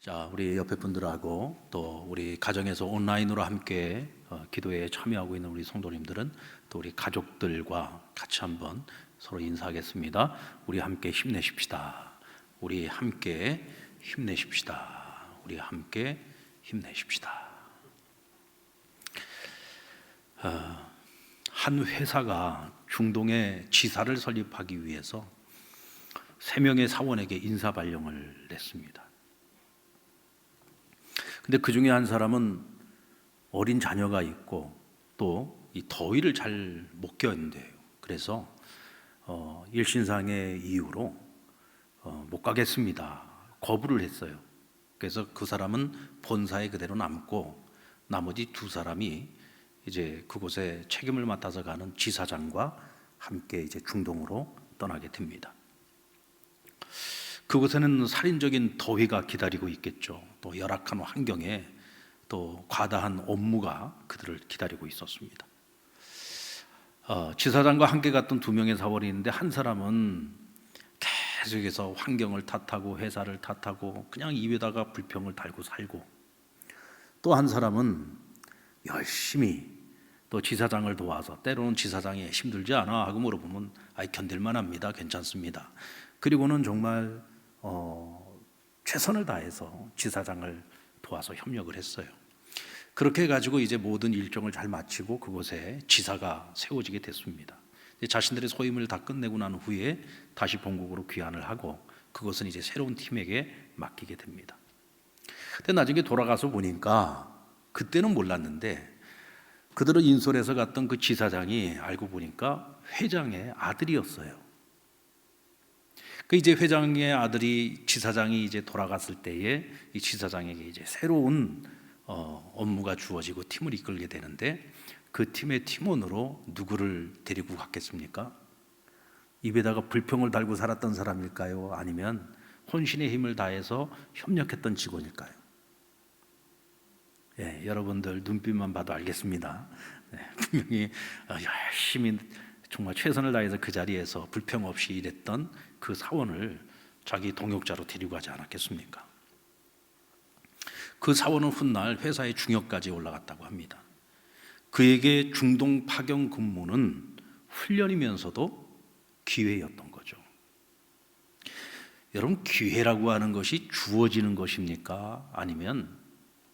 자, 우리 옆에 분들하고 또 우리 가정에서 온라인으로 함께 기도에 참여하고 있는 우리 성도님들은 또 우리 가족들과 같이 한번 서로 인사하겠습니다. 우리 함께 힘내십시다. 우리 함께 힘내십시다. 우리 함께 힘내십시다. 한 회사가 중동에 지사를 설립하기 위해서 3명의 사원에게 인사 발령을 냈습니다. 근데 그 중에 한 사람은 어린 자녀가 있고 또 이 더위를 잘 못 견뎌요. 그래서 일신상의 이유로 못 가겠습니다. 거부를 했어요. 그래서 그 사람은 본사에 그대로 남고 나머지 2사람이 이제 그곳에 책임을 맡아서 가는 지사장과 함께 이제 중동으로 떠나게 됩니다. 그곳에는 살인적인 더위가 기다리고 있겠죠. 또 열악한 환경에 또 과다한 업무가 그들을 기다리고 있었습니다. 지사장과 함께 갔던 2명의 사원이 있는데 한 사람은 계속해서 환경을 탓하고 회사를 탓하고 그냥 입에다가 불평을 달고 살고, 또 한 사람은 열심히 또 지사장을 도와서 때로는 지사장이 힘들지 않아 하고 물어보면 견딜만 합니다, 괜찮습니다. 그리고는 정말 최선을 다해서 지사장을 도와서 협력을 했어요. 그렇게 해가지고 이제 모든 일정을 잘 마치고 그곳에 지사가 세워지게 됐습니다. 자신들의 소임을 다 끝내고 난 후에 다시 본국으로 귀환을 하고 그것은 이제 새로운 팀에게 맡기게 됩니다. 근데 나중에 돌아가서 보니까 그때는 몰랐는데 그들을 인솔해서 갔던 그 지사장이 알고 보니까 회장의 아들이었어요. 그 이제 회장의 아들이 지사장이 이제 돌아갔을 때에 이 지사장에게 이제 새로운 업무가 주어지고 팀을 이끌게 되는데, 그 팀의 팀원으로 누구를 데리고 갔겠습니까? 입에다가 불평을 달고 살았던 사람일까요? 아니면 혼신의 힘을 다해서 협력했던 직원일까요? 예, 여러분들 눈빛만 봐도 알겠습니다. 분명히 열심히 정말 최선을 다해서 그 자리에서 불평 없이 일했던 그 사원을 자기 동역자로 데리고 가지 않았겠습니까? 그 사원은 훗날 회사의 중역까지 올라갔다고 합니다. 그에게 중동 파견 근무는 훈련이면서도 기회였던 거죠. 여러분, 기회라고 하는 것이 주어지는 것입니까? 아니면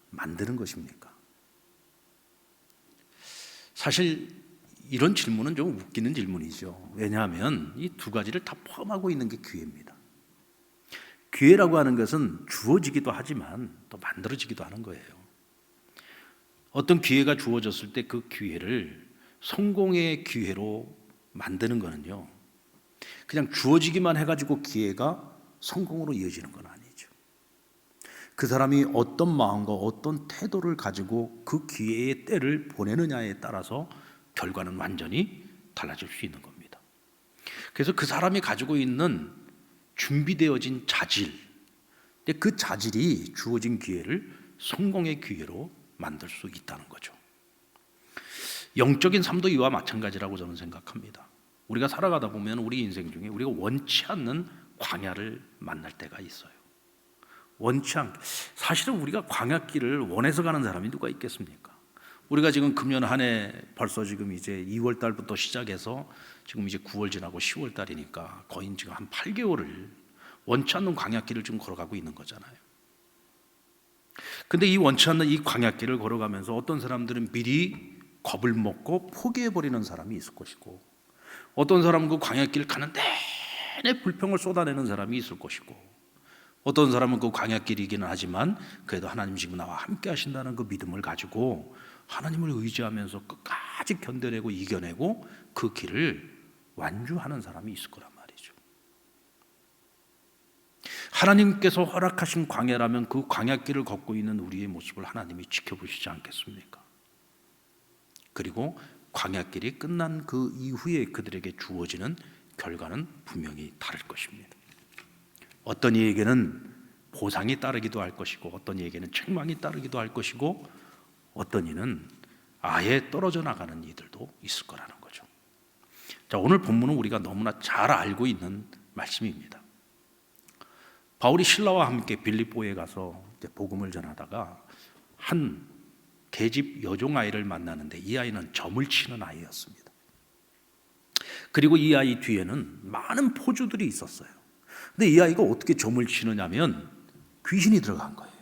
만드는 것입니까? 사실 이런 질문은 좀 웃기는 질문이죠. 왜냐하면 이 2가지를 다 포함하고 있는 게 기회입니다. 기회라고 하는 것은 주어지기도 하지만 또 만들어지기도 하는 거예요. 어떤 기회가 주어졌을 때 그 기회를 성공의 기회로 만드는 거는요, 그냥 주어지기만 해가지고 기회가 성공으로 이어지는 건 아니죠. 그 사람이 어떤 마음과 어떤 태도를 가지고 그 기회의 때를 보내느냐에 따라서 결과는 완전히 달라질 수 있는 겁니다. 그래서 그 사람이 가지고 있는 준비되어진 자질, 그 자질이 주어진 기회를 성공의 기회로 만들 수 있다는 거죠. 영적인 삶도 이와 마찬가지라고 저는 생각합니다. 우리가 살아가다 보면 우리 인생 중에 우리가 원치 않는 광야를 만날 때가 있어요. 사실은 우리가 광야길을 원해서 가는 사람이 누가 있겠습니까? 우리가 지금 금년 한 해 벌써 지금 이제 2월 달부터 시작해서 지금 이제 9월 지나고 10월 달이니까 거의 지금 한 8개월을 원치 않는 광야길을 지금 걸어가고 있는 거잖아요. 근데 이 원치 않는 이 광야길을 걸어가면서 어떤 사람들은 미리 겁을 먹고 포기해버리는 사람이 있을 것이고, 어떤 사람은 그 광야길 가는 내내 불평을 쏟아내는 사람이 있을 것이고, 어떤 사람은 그 광야길이기는 하지만 그래도 하나님 지금 나와 함께 하신다는 그 믿음을 가지고 하나님을 의지하면서 끝까지 견뎌내고 이겨내고 그 길을 완주하는 사람이 있을 거란 말이죠. 하나님께서 허락하신 광야라면 그 광야길을 걷고 있는 우리의 모습을 하나님이 지켜보시지 않겠습니까? 그리고 광야길이 끝난 그 이후에 그들에게 주어지는 결과는 분명히 다를 것입니다. 어떤 이에게는 보상이 따르기도 할 것이고, 어떤 이에게는 책망이 따르기도 할 것이고, 어떤 이는 아예 떨어져 나가는 이들도 있을 거라는 거죠. 자, 오늘 본문은 우리가 너무나 잘 알고 있는 말씀입니다. 바울이 신라와 함께 빌립보에 가서 이제 복음을 전하다가 한 계집 여종 아이를 만나는데 이 아이는 점을 치는 아이였습니다. 그리고 이 아이 뒤에는 많은 포주들이 있었어요. 근데 이 아이가 어떻게 점을 치느냐면 귀신이 들어간 거예요.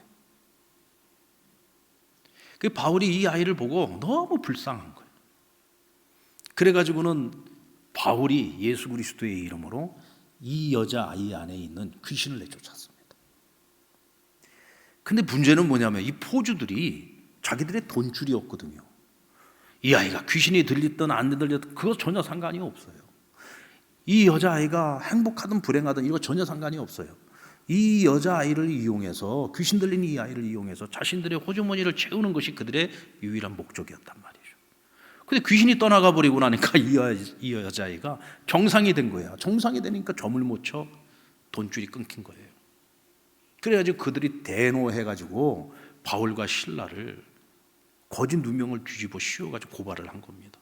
그 바울이 이 아이를 보고 너무 불쌍한 거예요. 그래가지고는 바울이 예수 그리스도의 이름으로 이 여자아이 안에 있는 귀신을 내쫓았습니다. 근데 문제는 뭐냐면 이 포주들이 자기들의 돈줄이었거든요. 이 아이가 귀신이 들리든 안 들리든 그거 전혀 상관이 없어요. 이 여자아이가 행복하든 불행하든 이거 전혀 상관이 없어요. 이 여자아이를 이용해서, 귀신 들린 이 아이를 이용해서 자신들의 호주머니를 채우는 것이 그들의 유일한 목적이었단 말이죠. 근데 귀신이 떠나가 버리고 나니까 이 여자아이가 정상이 된 거야. 정상이 되니까 점을 못 쳐 돈줄이 끊긴 거예요. 그래가지고 그들이 대노해가지고 바울과 실라를 거짓 누명을 뒤집어 씌워가지고 고발을 한 겁니다.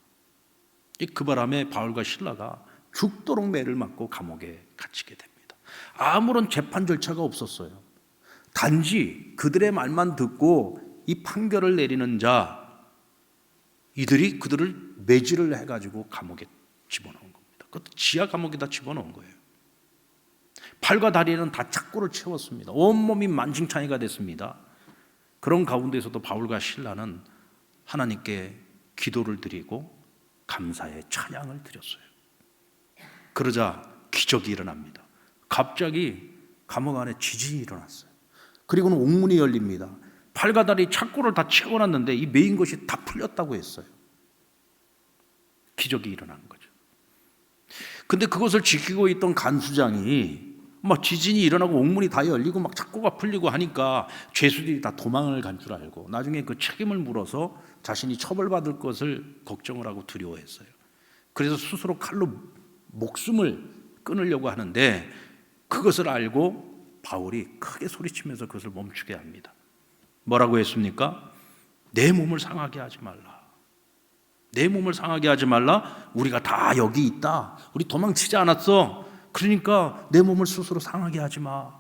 그 바람에 바울과 실라가 죽도록 매를 맞고 감옥에 갇히게 됩니다. 아무런 재판 절차가 없었어요. 단지 그들의 말만 듣고 이 판결을 내리는 자, 이들이 그들을 매질을 해가지고 감옥에 집어넣은 겁니다. 그것도 지하 감옥에다 집어넣은 거예요. 팔과 다리에는 다 착고를 채웠습니다. 온몸이 만신창이가 됐습니다. 그런 가운데서도 바울과 실라는 하나님께 기도를 드리고 감사의 찬양을 드렸어요. 그러자 기적이 일어납니다. 갑자기 감옥 안에 지진이 일어났어요. 그리고는 옥문이 열립니다. 팔과 다리 착고를 다 채워놨는데 이 메인 것이 다 풀렸다고 했어요. 기적이 일어난 거죠. 근데 그것을 지키고 있던 간수장이 막 지진이 일어나고 옥문이 다 열리고 막 착고가 풀리고 하니까 죄수들이 다 도망을 간 줄 알고 나중에 그 책임을 물어서 자신이 처벌받을 것을 걱정을 하고 두려워했어요. 그래서 스스로 칼로 목숨을 끊으려고 하는데 그것을 알고 바울이 크게 소리치면서 그것을 멈추게 합니다. 뭐라고 했습니까? 내 몸을 상하게 하지 말라. 내 몸을 상하게 하지 말라. 우리가 다 여기 있다. 우리 도망치지 않았어. 그러니까 내 몸을 스스로 상하게 하지 마.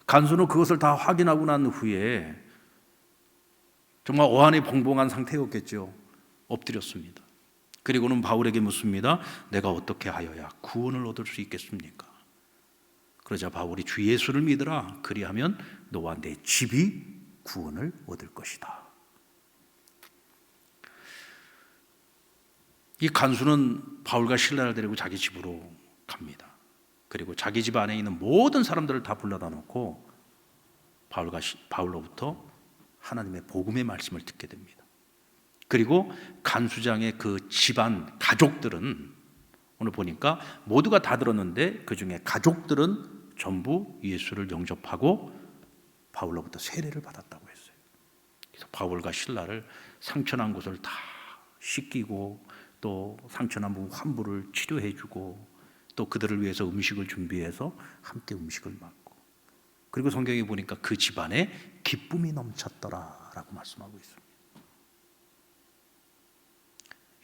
간수는 그것을 다 확인하고 난 후에 정말 어안이 봉봉한 상태였겠죠. 엎드렸습니다. 그리고는 바울에게 묻습니다. 내가 어떻게 하여야 구원을 얻을 수 있겠습니까? 그러자 바울이 주 예수를 믿으라. 그리하면 너와 내 집이 구원을 얻을 것이다. 이 간수는 바울과 실라를 데리고 자기 집으로 갑니다. 그리고 자기 집 안에 있는 모든 사람들을 다 불러다 놓고 바울로부터 하나님의 복음의 말씀을 듣게 됩니다. 그리고 간수장의 그 집안 가족들은 오늘 보니까 모두가 다 들었는데 그 중에 가족들은 전부 예수를 영접하고 바울로부터 세례를 받았다고 했어요. 그래서 바울과 실라를 상처난 곳을 다 씻기고 또 상처난 부분 환부를 치료해주고 또 그들을 위해서 음식을 준비해서 함께 음식을 먹고 그리고 성경에 보니까 그 집안에 기쁨이 넘쳤더라라고 말씀하고 있습니다.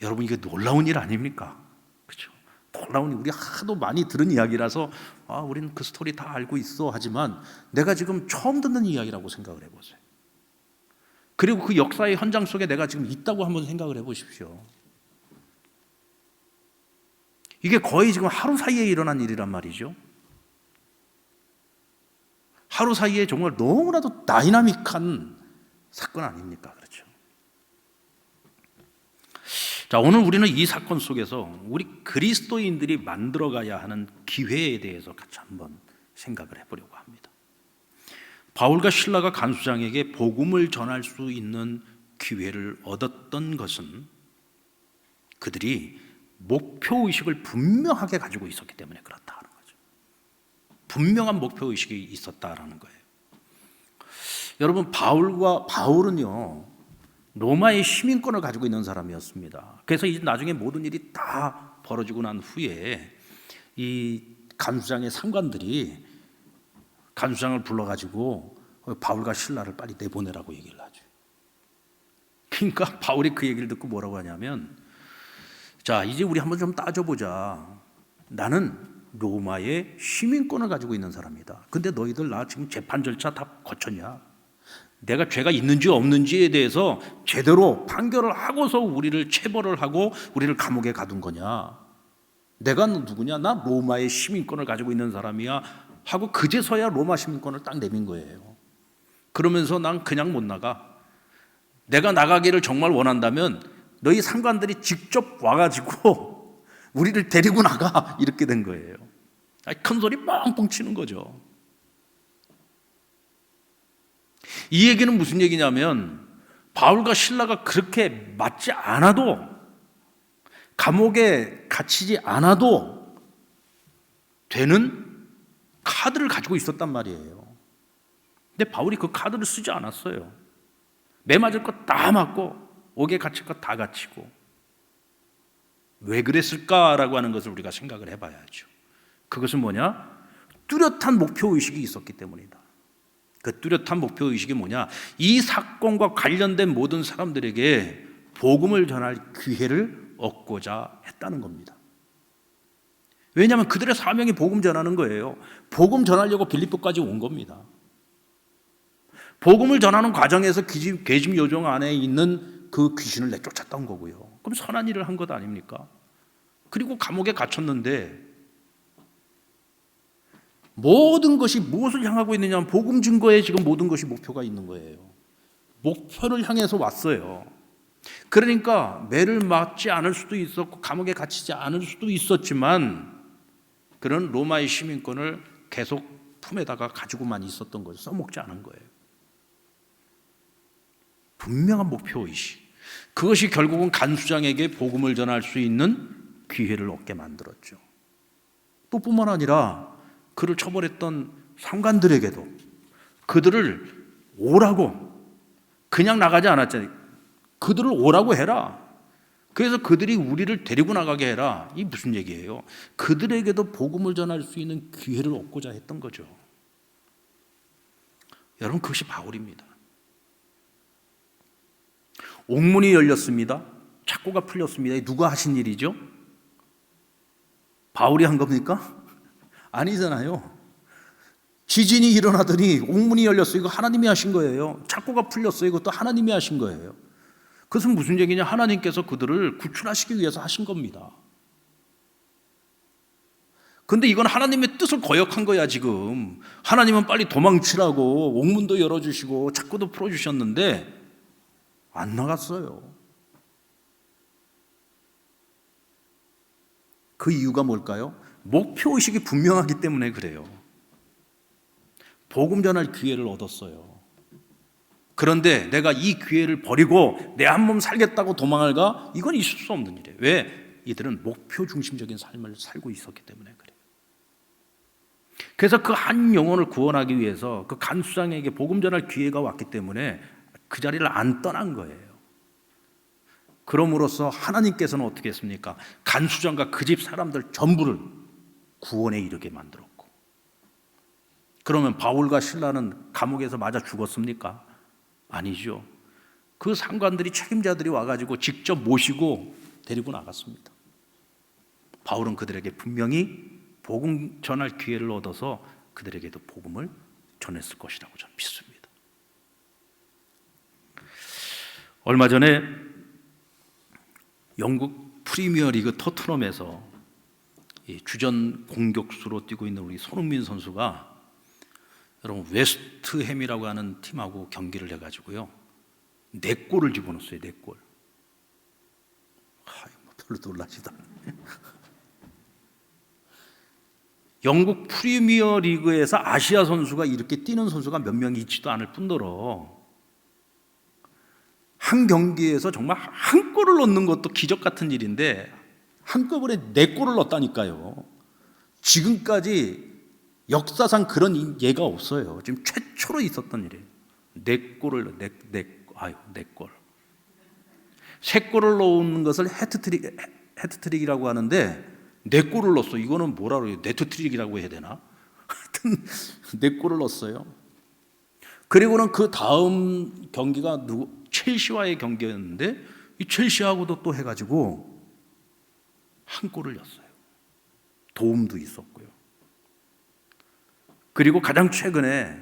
여러분 이게 놀라운 일 아닙니까? 그렇죠? 놀라운 일, 우리 하도 많이 들은 이야기라서 우리는 그 스토리 다 알고 있어 하지만 내가 지금 처음 듣는 이야기라고 생각을 해보세요. 그리고 그 역사의 현장 속에 내가 지금 있다고 한번 생각을 해보십시오. 이게 거의 지금 하루 사이에 일어난 일이란 말이죠. 하루 사이에 정말 너무나도 다이나믹한 사건 아닙니까? 그렇죠. 자, 오늘 우리는 이 사건 속에서 우리 그리스도인들이 만들어가야 하는 기회에 대해서 같이 한번 생각을 해보려고 합니다. 바울과 실라가 간수장에게 복음을 전할 수 있는 기회를 얻었던 것은 그들이 목표의식을 분명하게 가지고 있었기 때문에 그렇다는 거죠. 분명한 목표의식이 있었다라는 거예요. 여러분 바울은요 로마의 시민권을 가지고 있는 사람이었습니다. 그래서 이제 나중에 모든 일이 다 벌어지고 난 후에 이 간수장의 상관들이 간수장을 불러가지고 바울과 실라를 빨리 내보내라고 얘기를 하죠. 그러니까 바울이 그 얘기를 듣고 뭐라고 하냐면 자 이제 우리 한번 좀 따져보자. 나는 로마의 시민권을 가지고 있는 사람이다. 근데 너희들 나 지금 재판 절차 다 거쳤냐? 내가 죄가 있는지 없는지에 대해서 제대로 판결을 하고서 우리를 체벌을 하고 우리를 감옥에 가둔 거냐? 내가 누구냐? 나 로마의 시민권을 가지고 있는 사람이야 하고 그제서야 로마 시민권을 딱 내민 거예요. 그러면서 난 그냥 못 나가. 내가 나가기를 정말 원한다면 너희 상관들이 직접 와가지고 우리를 데리고 나가, 이렇게 된 거예요. 큰 소리 뻥뻥 치는 거죠. 이 얘기는 무슨 얘기냐면 바울과 실라가 그렇게 맞지 않아도, 감옥에 갇히지 않아도 되는 카드를 가지고 있었단 말이에요. 근데 바울이 그 카드를 쓰지 않았어요. 매 맞을 것 다 맞고 옥에 갇힐 것 다 갇히고. 왜 그랬을까라고 하는 것을 우리가 생각을 해봐야죠. 그것은 뭐냐? 뚜렷한 목표의식이 있었기 때문이다. 그 뚜렷한 목표의식이 뭐냐? 이 사건과 관련된 모든 사람들에게 복음을 전할 기회를 얻고자 했다는 겁니다. 왜냐하면 그들의 사명이 복음 전하는 거예요. 복음 전하려고 빌립보까지 온 겁니다. 복음을 전하는 과정에서 계집 요정 안에 있는 그 귀신을 내쫓았던 거고요. 그럼 선한 일을 한 것 아닙니까? 그리고 감옥에 갇혔는데 모든 것이 무엇을 향하고 있느냐? 복음 증거에 지금 모든 것이 목표가 있는 거예요. 목표를 향해서 왔어요. 그러니까 매를 맞지 않을 수도 있었고 감옥에 갇히지 않을 수도 있었지만 그런 로마의 시민권을 계속 품에다가 가지고만 있었던 거죠. 써먹지 않은 거예요. 분명한 목표의식. 그것이 결국은 간수장에게 복음을 전할 수 있는 기회를 얻게 만들었죠. 또 뿐만 아니라 그를 처벌했던 상관들에게도 그들을 오라고, 그냥 나가지 않았잖아요. 그들을 오라고 해라. 그래서 그들이 우리를 데리고 나가게 해라. 이 무슨 얘기예요? 그들에게도 복음을 전할 수 있는 기회를 얻고자 했던 거죠. 여러분, 그것이 바울입니다. 옥문이 열렸습니다. 착고가 풀렸습니다. 누가 하신 일이죠? 바울이 한 겁니까? 아니잖아요. 지진이 일어나더니 옥문이 열렸어요. 이거 하나님이 하신 거예요. 착고가 풀렸어요. 이것도 하나님이 하신 거예요. 그것은 무슨 얘기냐? 하나님께서 그들을 구출하시기 위해서 하신 겁니다. 근데 이건 하나님의 뜻을 거역한 거야, 지금. 하나님은 빨리 도망치라고 옥문도 열어주시고 착고도 풀어주셨는데 안 나갔어요. 그 이유가 뭘까요? 목표의식이 분명하기 때문에 그래요. 복음 전할 기회를 얻었어요. 그런데 내가 이 기회를 버리고 내 한 몸 살겠다고 도망을 가? 이건 있을 수 없는 일이에요. 왜? 이들은 목표 중심적인 삶을 살고 있었기 때문에 그래요. 그래서 그 한 영혼을 구원하기 위해서 그 간수장에게 복음 전할 기회가 왔기 때문에 그 자리를 안 떠난 거예요. 그럼으로써 하나님께서는 어떻게 했습니까? 간수장과 그 집 사람들 전부를 구원에 이르게 만들었고. 그러면 바울과 실라는 감옥에서 맞아 죽었습니까? 아니죠. 그 상관들이, 책임자들이 와가지고 직접 모시고 데리고 나갔습니다. 바울은 그들에게 분명히 복음 전할 기회를 얻어서 그들에게도 복음을 전했을 것이라고 저는 믿습니다. 얼마 전에 영국 프리미어 리그 토트넘에서 주전 공격수로 뛰고 있는 우리 손흥민 선수가 여러분 웨스트햄이라고 하는 팀하고 경기를 해가지고요 4골을 집어넣었어요. 4골. 별로 놀라지도 않네. 영국 프리미어 리그에서 아시아 선수가 이렇게 뛰는 선수가 몇 명 있지도 않을 뿐더러 한 경기에서 정말 한 골을 넣는 것도 기적 같은 일인데 한꺼번에 4골을 넣었다니까요. 지금까지 역사상 그런 예가 없어요. 지금 최초로 있었던 일이에요. 4골을 4골. 3골을 넣는 것을 해트트릭이라고 하는데 4골을 넣었어. 이거는 뭐라 그래요? 네트트릭이라고 해야 되나? 하여튼 4골을 넣었어요. 그리고는 그 다음 경기가 첼시와의 경기였는데 이 첼시하고도 또 해가지고 1골을 넣었어요. 도움도 있었고요. 그리고 가장 최근에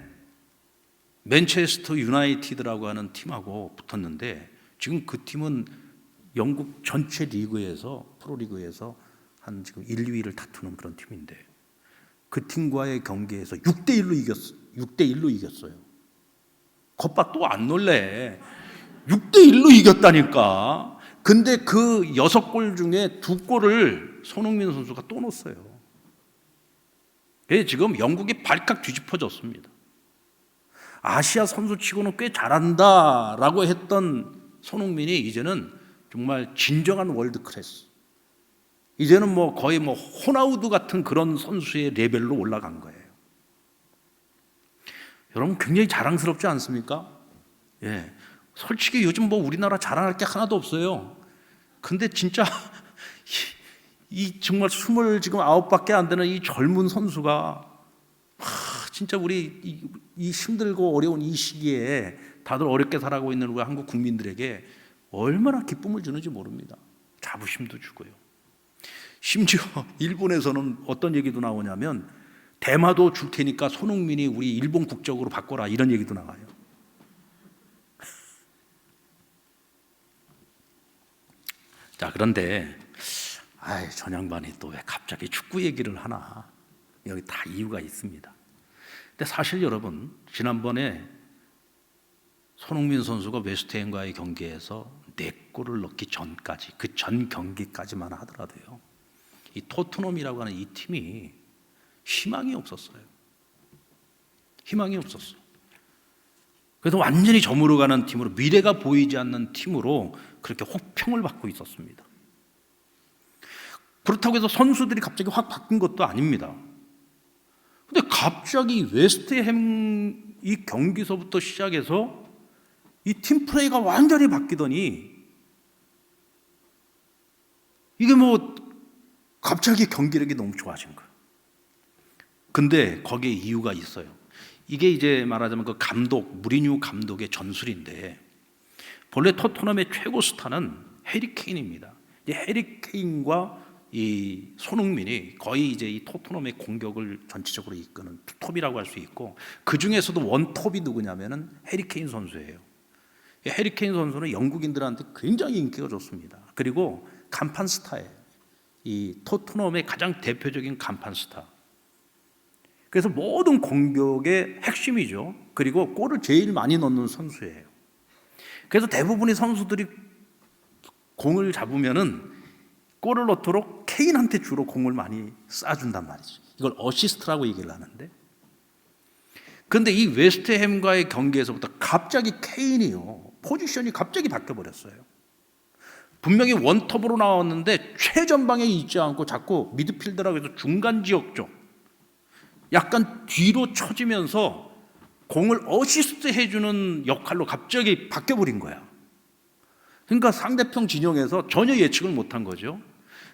맨체스터 유나이티드라고 하는 팀하고 붙었는데 지금 그 팀은 영국 전체 리그에서 프로리그에서 한 지금 1, 2위를 다투는 그런 팀인데 그 팀과의 경기에서 6대1로 이겼어요. 6대1로 이겼어요. 겉봐 또 안 놀래. 6대1로 이겼다니까. 근데 그 6골 중에 2골을 손흥민 선수가 또 넣었어요. 지금 영국이 발칵 뒤집어졌습니다. 아시아 선수치고는 꽤 잘한다라고 했던 손흥민이 이제는 정말 진정한 월드 클래스. 이제는 뭐 거의 뭐 호나우두 같은 그런 선수의 레벨로 올라간 거예요. 여러분 굉장히 자랑스럽지 않습니까? 예. 솔직히 요즘 뭐 우리나라 자랑할 게 하나도 없어요. 근데 진짜 이 정말 29밖에 안 되는 이 젊은 선수가 진짜 우리 이 힘들고 어려운 이 시기에 다들 어렵게 살아가고 있는 우리 한국 국민들에게 얼마나 기쁨을 주는지 모릅니다. 자부심도 주고요. 심지어 일본에서는 어떤 얘기도 나오냐면 대마도 줄 테니까 손흥민이 우리 일본 국적으로 바꿔라 이런 얘기도 나와요. 자, 그런데 전 양반이 또 왜 갑자기 축구 얘기를 하나? 여기 다 이유가 있습니다. 근데 사실 여러분 지난번에 손흥민 선수가 웨스트햄과의 경기에서 4골을 넣기 전까지 그 전 경기까지만 하더라도요 이 토트넘이라고 하는 이 팀이 희망이 없었어요. 희망이 없었어. 그래서 완전히 저물어가는 팀으로 미래가 보이지 않는 팀으로 그렇게 혹평을 받고 있었습니다. 그렇다고 해서 선수들이 갑자기 확 바뀐 것도 아닙니다. 근데 갑자기 웨스트햄 이 경기서부터 시작해서 이 팀 플레이가 완전히 바뀌더니 이게 뭐 갑자기 경기력이 너무 좋아진 거예요. 근데 거기에 이유가 있어요. 이게 이제 말하자면 그 감독, 무리뉴 감독의 전술인데 본래 토트넘의 최고 스타는 해리 케인입니다. 이 해리 케인과 이 손흥민이 거의 이제 이 토트넘의 공격을 전체적으로 이끄는 투톱이라고 할 수 있고 그 중에서도 원톱이 누구냐면은 해리 케인 선수예요. 이 해리 케인 선수는 영국인들한테 굉장히 인기가 좋습니다. 그리고 간판 스타예요. 이 토트넘의 가장 대표적인 간판 스타. 그래서 모든 공격의 핵심이죠. 그리고 골을 제일 많이 넣는 선수예요. 그래서 대부분의 선수들이 공을 잡으면은 골을 넣도록 케인한테 주로 공을 많이 쏴준단 말이죠. 이걸 어시스트라고 얘기를 하는데, 그런데 이 웨스트햄과의 경기에서부터 갑자기 케인이요 포지션이 갑자기 바뀌어버렸어요. 분명히 원톱으로 나왔는데 최전방에 있지 않고 자꾸 미드필더라고 해서 중간 지역 쪽 약간 뒤로 쳐지면서 공을 어시스트 해주는 역할로 갑자기 바뀌어버린 거야. 그러니까 상대편 진영에서 전혀 예측을 못한 거죠.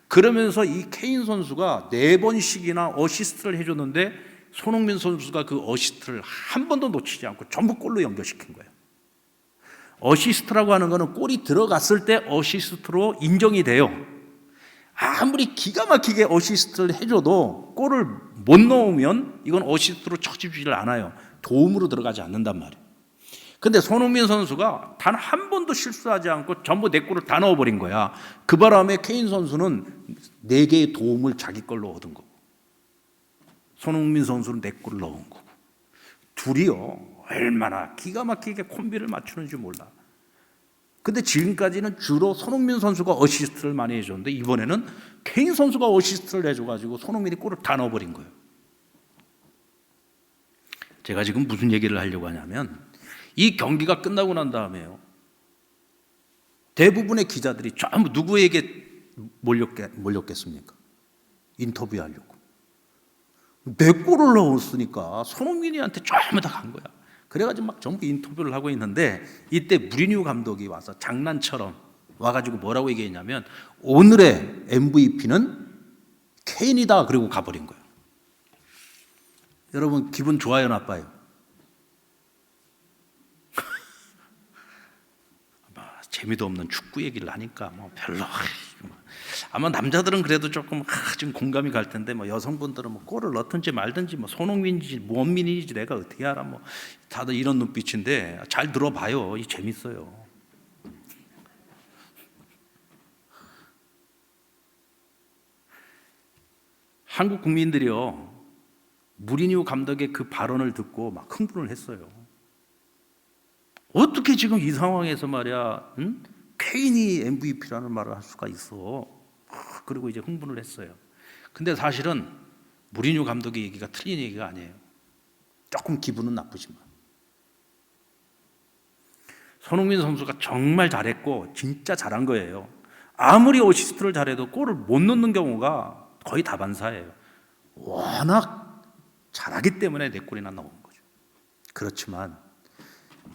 그러면서 이 케인 선수가 4번씩이나 어시스트를 해줬는데 손흥민 선수가 그 어시스트를 한 번도 놓치지 않고 전부 골로 연결시킨 거예요. 어시스트라고 하는 거는 골이 들어갔을 때 어시스트로 인정이 돼요. 아무리 기가 막히게 어시스트를 해줘도 골을 못 넣으면 이건 어시스트로 쳐지질 않아요. 도움으로 들어가지 않는단 말이에요. 근데 손흥민 선수가 단 한 번도 실수하지 않고 전부 4골을 다 넣어버린 거야. 그 바람에 케인 선수는 4개의 도움을 자기 걸로 얻은 거고 손흥민 선수는 4골을 넣은 거고 둘이요 얼마나 기가 막히게 콤비를 맞추는지 몰라. 근데 지금까지는 주로 손흥민 선수가 어시스트를 많이 해줬는데 이번에는 케인 선수가 어시스트를 해줘가지고 손흥민이 골을 다 넣어버린 거예요. 제가 지금 무슨 얘기를 하려고 하냐면 이 경기가 끝나고 난 다음에요 대부분의 기자들이 전부 누구에게 몰렸겠습니까? 인터뷰하려고. 4골을 넣었으니까 손흥민이한테 전부 다 간 거야. 그래가지고 막 전부 인터뷰를 하고 있는데 이때 무리뉴 감독이 와서 장난처럼 와가지고 뭐라고 얘기했냐면 오늘의 MVP는 케인이다 그리고 가버린 거예요. 여러분 기분 좋아요 나빠요? 재미도 없는 축구 얘기를 하니까 뭐 별로 아마 남자들은 그래도 조금 좀 공감이 갈 텐데 뭐 여성분들은 뭐 골을 넣든지 말든지 뭐 손흥민인지 무원민인지 내가 어떻게 알아 뭐 다들 이런 눈빛인데 잘 들어봐요. 이 재밌어요. 한국 국민들이요 무리뉴 감독의 그 발언을 듣고 막 흥분을 했어요. 어떻게 지금 이 상황에서 말이야 케인이 MVP라는 말을 할 수가 있어. 그리고 이제 흥분을 했어요. 근데 사실은 무리뉴 감독의 얘기가 틀린 얘기가 아니에요. 조금 기분은 나쁘지만 손흥민 선수가 정말 잘했고 진짜 잘한 거예요. 아무리 어시스트를 잘해도 골을 못 넣는 경우가 거의 다반사예요. 워낙 잘하기 때문에 내 골이나 나온 거죠. 그렇지만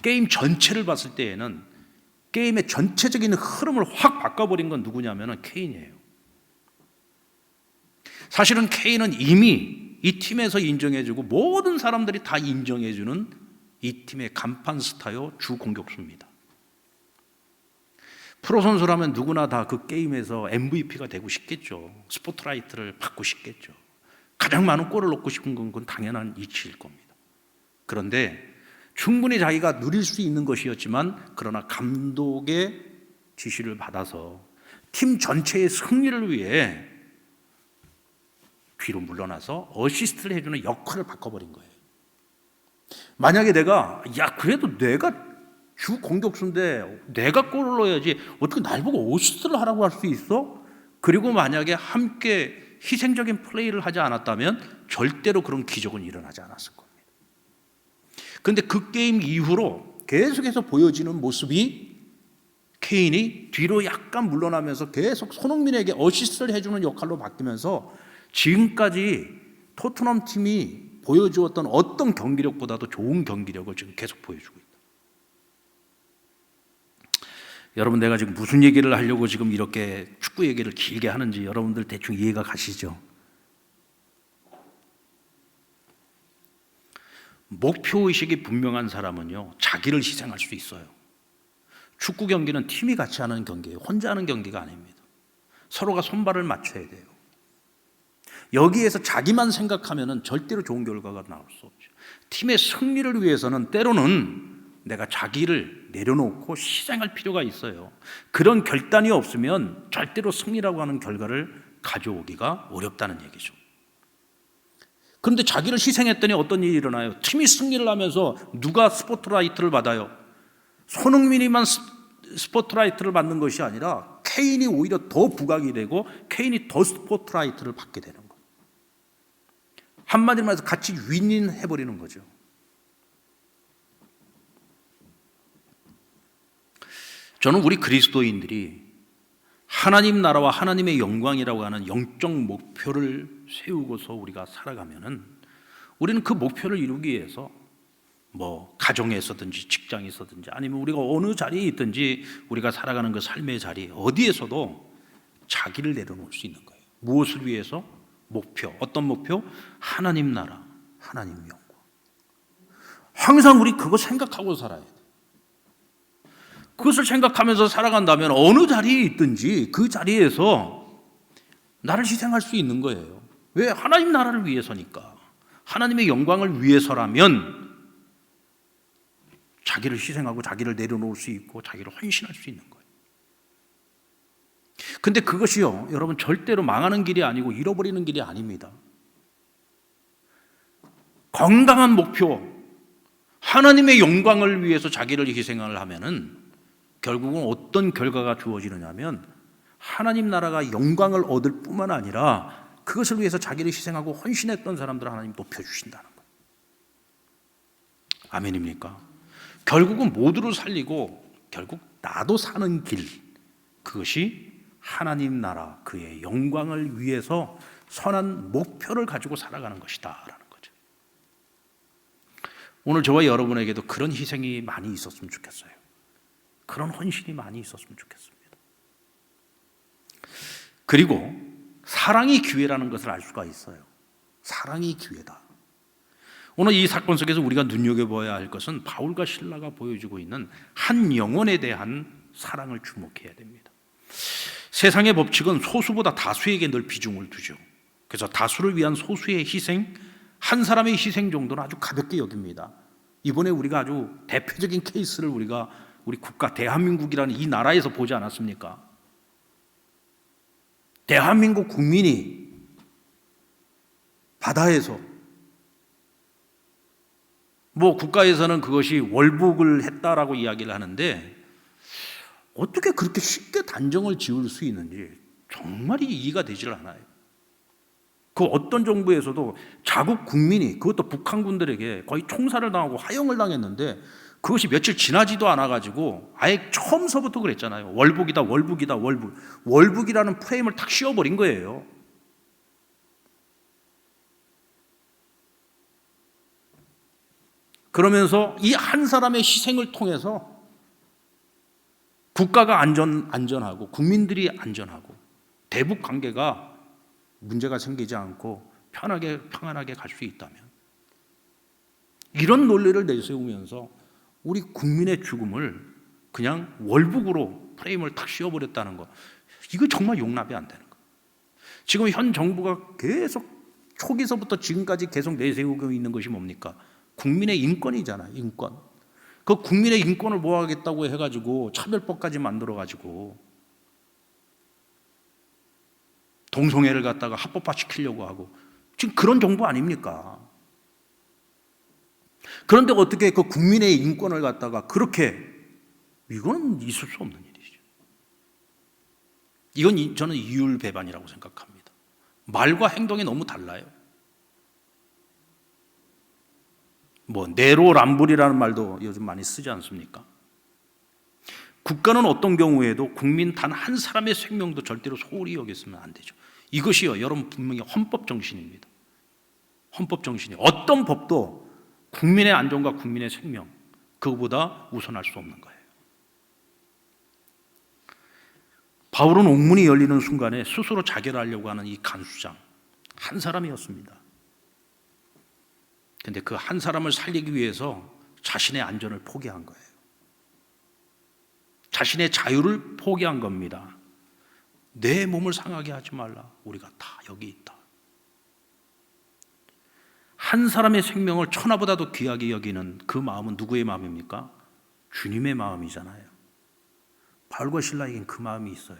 게임 전체를 봤을 때에는 게임의 전체적인 흐름을 확 바꿔버린 건 누구냐면 케인이에요. 사실은 케인은 이미 이 팀에서 인정해주고 모든 사람들이 다 인정해주는 이 팀의 간판 스타요 주 공격수입니다. 프로 선수라면 누구나 다 그 게임에서 MVP가 되고 싶겠죠. 스포트라이트를 받고 싶겠죠. 가장 많은 골을 넣고 싶은 건 그건 당연한 이치일 겁니다. 그런데 충분히 자기가 누릴 수 있는 것이었지만 그러나 감독의 지시를 받아서 팀 전체의 승리를 위해 뒤로 물러나서 어시스트를 해주는 역할을 바꿔버린 거예요. 만약에 내가 그래도 내가 주 공격수인데 내가 골을 넣어야지 어떻게 날 보고 어시스트를 하라고 할 수 있어? 그리고 만약에 함께 희생적인 플레이를 하지 않았다면 절대로 그런 기적은 일어나지 않았을 겁니다. 그런데 그 게임 이후로 계속해서 보여지는 모습이 케인이 뒤로 약간 물러나면서 계속 손흥민에게 어시스트를 해주는 역할로 바뀌면서 지금까지 토트넘 팀이 보여주었던 어떤 경기력보다도 좋은 경기력을 지금 계속 보여주고 있다. 여러분 내가 지금 무슨 얘기를 하려고 지금 이렇게 축구 얘기를 길게 하는지 여러분들 대충 이해가 가시죠? 목표의식이 분명한 사람은요 자기를 희생할 수 있어요. 축구 경기는 팀이 같이 하는 경기예요. 혼자 하는 경기가 아닙니다. 서로가 손발을 맞춰야 돼요. 여기에서 자기만 생각하면 절대로 좋은 결과가 나올 수 없죠. 팀의 승리를 위해서는 때로는 내가 자기를 내려놓고 희생할 필요가 있어요. 그런 결단이 없으면 절대로 승리라고 하는 결과를 가져오기가 어렵다는 얘기죠. 그런데 자기를 희생했더니 어떤 일이 일어나요? 팀이 승리를 하면서 누가 스포트라이트를 받아요? 손흥민이만 스포트라이트를 받는 것이 아니라 케인이 오히려 더 부각이 되고 케인이 더 스포트라이트를 받게 되는 거예요. 한마디로 말해서 같이 윈윈해버리는 거죠. 저는 우리 그리스도인들이 하나님 나라와 하나님의 영광이라고 하는 영적 목표를 세우고서 우리가 살아가면은 우리는 그 목표를 이루기 위해서 뭐 가정에 있었든지 직장에 있었든지 아니면 우리가 어느 자리에 있든지 우리가 살아가는 그 삶의 자리 어디에서도 자기를 내려놓을 수 있는 거예요. 무엇을 위해서? 목표. 어떤 목표? 하나님 나라, 하나님 영광. 항상 우리 그거 생각하고 살아야 돼요. 그것을 생각하면서 살아간다면 어느 자리에 있든지 그 자리에서 나를 희생할 수 있는 거예요. 왜? 하나님 나라를 위해서니까. 하나님의 영광을 위해서라면 자기를 희생하고 자기를 내려놓을 수 있고 자기를 헌신할 수 있는 거예요. 근데 그것이요, 여러분 절대로 망하는 길이 아니고 잃어버리는 길이 아닙니다. 건강한 목표, 하나님의 영광을 위해서 자기를 희생을 하면은 결국은 어떤 결과가 주어지느냐면 하나님 나라가 영광을 얻을 뿐만 아니라 그것을 위해서 자기를 희생하고 헌신했던 사람들을 하나님 높여주신다는 거예요. 아멘입니까? 결국은 모두를 살리고 결국 나도 사는 길, 그것이 하나님 나라 그의 영광을 위해서 선한 목표를 가지고 살아가는 것이다 라는 거죠. 오늘 저와 여러분에게도 그런 희생이 많이 있었으면 좋겠어요. 그런 헌신이 많이 있었으면 좋겠습니다. 그리고 사랑이 기회라는 것을 알 수가 있어요. 사랑이 기회다. 오늘 이 사건 속에서 우리가 눈여겨봐야 할 것은 바울과 실라가 보여주고 있는 한 영혼에 대한 사랑을 주목해야 됩니다. 세상의 법칙은 소수보다 다수에게 늘 비중을 두죠. 그래서 다수를 위한 소수의 희생, 한 사람의 희생 정도는 아주 가볍게 여깁니다. 이번에 우리가 아주 대표적인 케이스를 우리 국가 대한민국이라는 이 나라에서 보지 않았습니까? 대한민국 국민이 바다에서 국가에서는 그것이 월북을 했다라고 이야기를 하는데 어떻게 그렇게 쉽게 단정을 지을 수 있는지 정말 이해가 되질 않아요. 그 어떤 정부에서도 자국 국민이, 그것도 북한군들에게 거의 총살을 당하고 화형을 당했는데 그것이 며칠 지나지도 않아가지고 아예 처음서부터 그랬잖아요. 월북이다, 월북이다, 월북. 월북이라는 프레임을 탁 씌워버린 거예요. 그러면서 이 한 사람의 희생을 통해서 국가가 안전하고 국민들이 안전하고 대북 관계가 문제가 생기지 않고 평안하게 갈 수 있다면, 이런 논리를 내세우면서 우리 국민의 죽음을 그냥 월북으로 프레임을 탁 씌워버렸다는 거, 이거 정말 용납이 안 되는 거예요. 지금 현 정부가 계속 초기서부터 지금까지 계속 내세우고 있는 것이 뭡니까? 국민의 인권이잖아요. 인권. 그 국민의 인권을 보호하겠다고 해가지고 차별법까지 만들어가지고 동성애를 갖다가 합법화시키려고 하고, 지금 그런 정부 아닙니까? 그런데 어떻게 그 국민의 인권을 갖다가 그렇게, 이건 있을 수 없는 일이죠. 이건 저는 이율배반이라고 생각합니다. 말과 행동이 너무 달라요. 내로남불이라는 말도 요즘 많이 쓰지 않습니까? 국가는 어떤 경우에도 국민 단 한 사람의 생명도 절대로 소홀히 여겼으면 안 되죠. 이것이요, 여러분, 분명히 헌법 정신입니다. 헌법 정신이 어떤 법도 국민의 안전과 국민의 생명, 그거보다 우선할 수 없는 거예요. 바울은 옥문이 열리는 순간에 스스로 자결하려고 하는 이 간수장, 한 사람이었습니다. 그런데 그 한 사람을 살리기 위해서 자신의 안전을 포기한 거예요. 자신의 자유를 포기한 겁니다. 내 몸을 상하게 하지 말라. 우리가 다 여기 있다. 한 사람의 생명을 천하보다도 귀하게 여기는 그 마음은 누구의 마음입니까? 주님의 마음이잖아요. 바울과 실라에겐 그 마음이 있어요.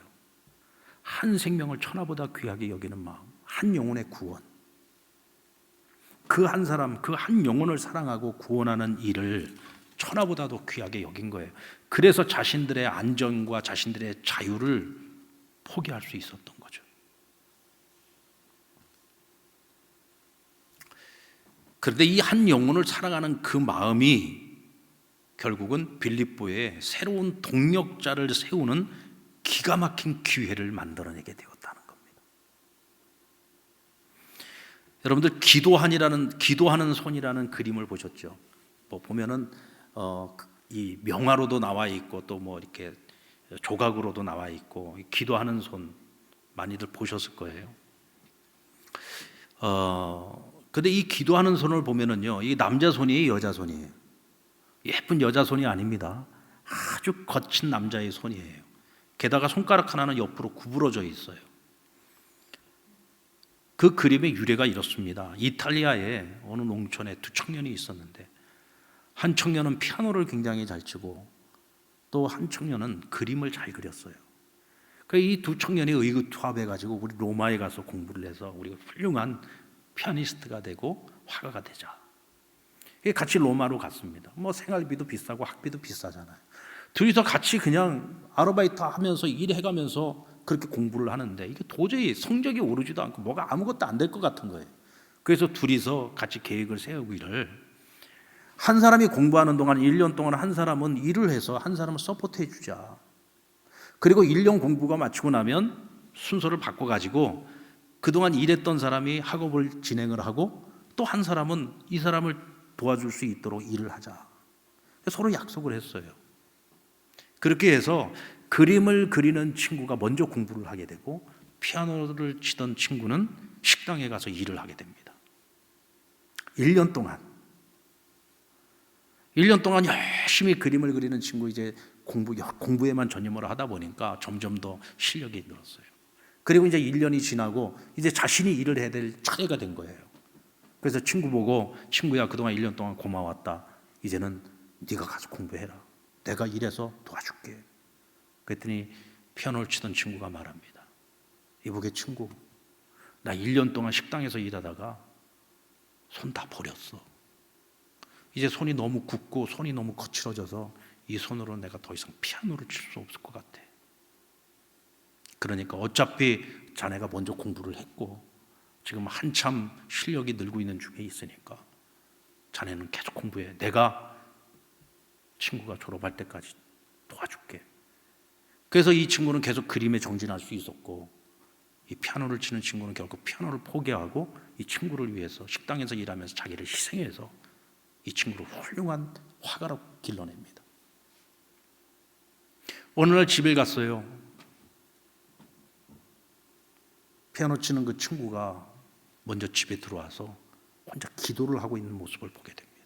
한 생명을 천하보다 귀하게 여기는 마음, 한 영혼의 구원. 그 한 사람, 그 한 영혼을 사랑하고 구원하는 일을 천하보다도 귀하게 여긴 거예요. 그래서 자신들의 안전과 자신들의 자유를 포기할 수 있었던 거죠. 그런데 이 한 영혼을 사랑하는 그 마음이 결국은 빌립보에 새로운 동력자를 세우는 기가 막힌 기회를 만들어내게 되었다는 겁니다. 여러분들 기도하는 손이라는 그림을 보셨죠? 보면은 이 명화로도 나와 있고 또 이렇게 조각으로도 나와 있고, 기도하는 손 많이들 보셨을 거예요. 근데 이 기도하는 손을 보면은요, 이 남자 손이에요, 여자 손이에요? 예쁜 여자 손이 아닙니다. 아주 거친 남자의 손이에요. 게다가 손가락 하나는 옆으로 구부러져 있어요. 그 그림의 유래가 이렇습니다. 이탈리아의 어느 농촌에 두 청년이 있었는데, 한 청년은 피아노를 굉장히 잘 치고 또 한 청년은 그림을 잘 그렸어요. 이 두 청년이 의기투합해가지고 우리 로마에 가서 공부를 해서 우리가 훌륭한 피아니스트가 되고 화가가 되자. 같이 로마로 갔습니다. 생활비도 비싸고 학비도 비싸잖아요. 둘이서 같이 그냥 아르바이트 하면서 일해가면서 그렇게 공부를 하는데 이게 도저히 성적이 오르지도 않고 뭐가 아무것도 안 될 것 같은 거예요. 그래서 둘이서 같이 계획을 세우기를, 한 사람이 공부하는 동안 1년 동안 한 사람은 일을 해서 한 사람은 서포트 해주자. 그리고 1년 공부가 마치고 나면 순서를 바꿔가지고 그동안 일했던 사람이 학업을 진행을 하고 또 한 사람은 이 사람을 도와줄 수 있도록 일을 하자. 서로 약속을 했어요. 그렇게 해서 그림을 그리는 친구가 먼저 공부를 하게 되고 피아노를 치던 친구는 식당에 가서 일을 하게 됩니다. 1년 동안 열심히 그림을 그리는 친구 이제 공부에만 전념을 하다 보니까 점점 더 실력이 늘었어요. 그리고 이제 1년이 지나고 이제 자신이 일을 해야 될 차례가 된 거예요. 그래서 친구 보고 친구야 그동안 1년 동안 고마웠다. 이제는 네가 가서 공부해라. 내가 일해서 도와줄게. 그랬더니 피아노를 치던 친구가 말합니다. 이보게 친구, 나 1년 동안 식당에서 일하다가 손 다 버렸어. 이제 손이 너무 굳고 손이 너무 거칠어져서 이 손으로 내가 더 이상 피아노를 칠 수 없을 것 같아. 그러니까 어차피 자네가 먼저 공부를 했고 지금 한참 실력이 늘고 있는 중에 있으니까 자네는 계속 공부해. 내가 친구가 졸업할 때까지 도와줄게. 그래서 이 친구는 계속 그림에 정진할 수 있었고 이 피아노를 치는 친구는 결국 피아노를 포기하고 이 친구를 위해서 식당에서 일하면서 자기를 희생해서 이 친구를 훌륭한 화가로 길러냅니다. 어느 날 집에 갔어요. 피아노 치는 그 친구가 먼저 집에 들어와서 혼자 기도를 하고 있는 모습을 보게 됩니다.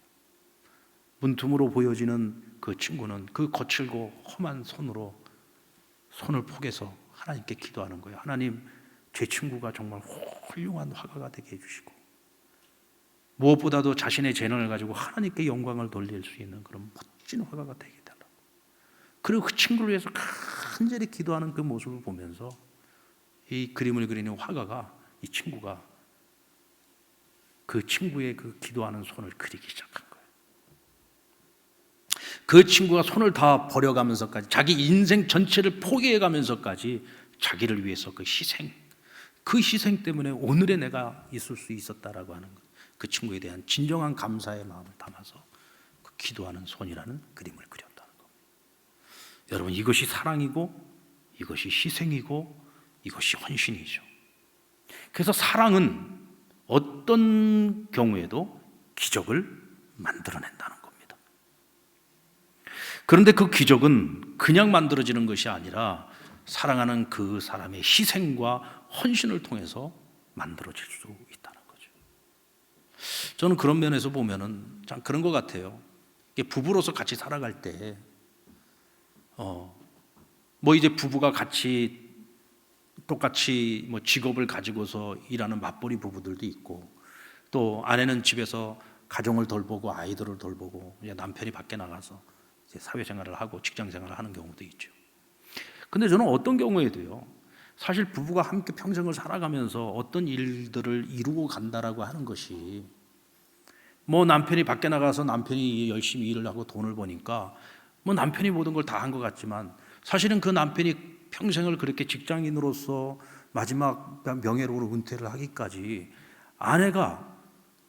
문틈으로 보여지는 그 친구는 그 거칠고 험한 손으로 손을 포개서 하나님께 기도하는 거예요. 하나님, 제 친구가 정말 훌륭한 화가가 되게 해주시고 무엇보다도 자신의 재능을 가지고 하나님께 영광을 돌릴 수 있는 그런 멋진 화가가 되게 해달라고. 그리고 그 친구를 위해서 간절히 기도하는 그 모습을 보면서 이 그림을 그리는 화가가 이 친구가 그 친구의 그 기도하는 손을 그리기 시작한 거예요. 그 친구가 손을 다 버려가면서까지 자기 인생 전체를 포기해가면서까지 자기를 위해서 그 희생 때문에 오늘의 내가 있을 수 있었다라고 하는 것, 그 친구에 대한 진정한 감사의 마음을 담아서 그 기도하는 손이라는 그림을 그렸다는 겁니다. 여러분, 이것이 사랑이고 이것이 희생이고 이것이 헌신이죠. 그래서 사랑은 어떤 경우에도 기적을 만들어낸다는 겁니다. 그런데 그 기적은 그냥 만들어지는 것이 아니라 사랑하는 그 사람의 희생과 헌신을 통해서 만들어질 수 있다는 거죠. 저는 그런 면에서 보면은 참 그런 것 같아요. 부부로서 같이 살아갈 때, 이제 부부가 같이 똑같이 직업을 가지고서 일하는 맞벌이 부부들도 있고, 또 아내는 집에서 가정을 돌보고 아이들을 돌보고 남편이 밖에 나가서 이제 사회생활을 하고 직장생활을 하는 경우도 있죠. 근데 저는 어떤 경우에도요, 사실 부부가 함께 평생을 살아가면서 어떤 일들을 이루고 간다라고 하는 것이 남편이 밖에 나가서 남편이 열심히 일을 하고 돈을 버니까 남편이 모든 걸 다 한 것 같지만 사실은 그 남편이 평생을 그렇게 직장인으로서 마지막 명예로운 은퇴를 하기까지 아내가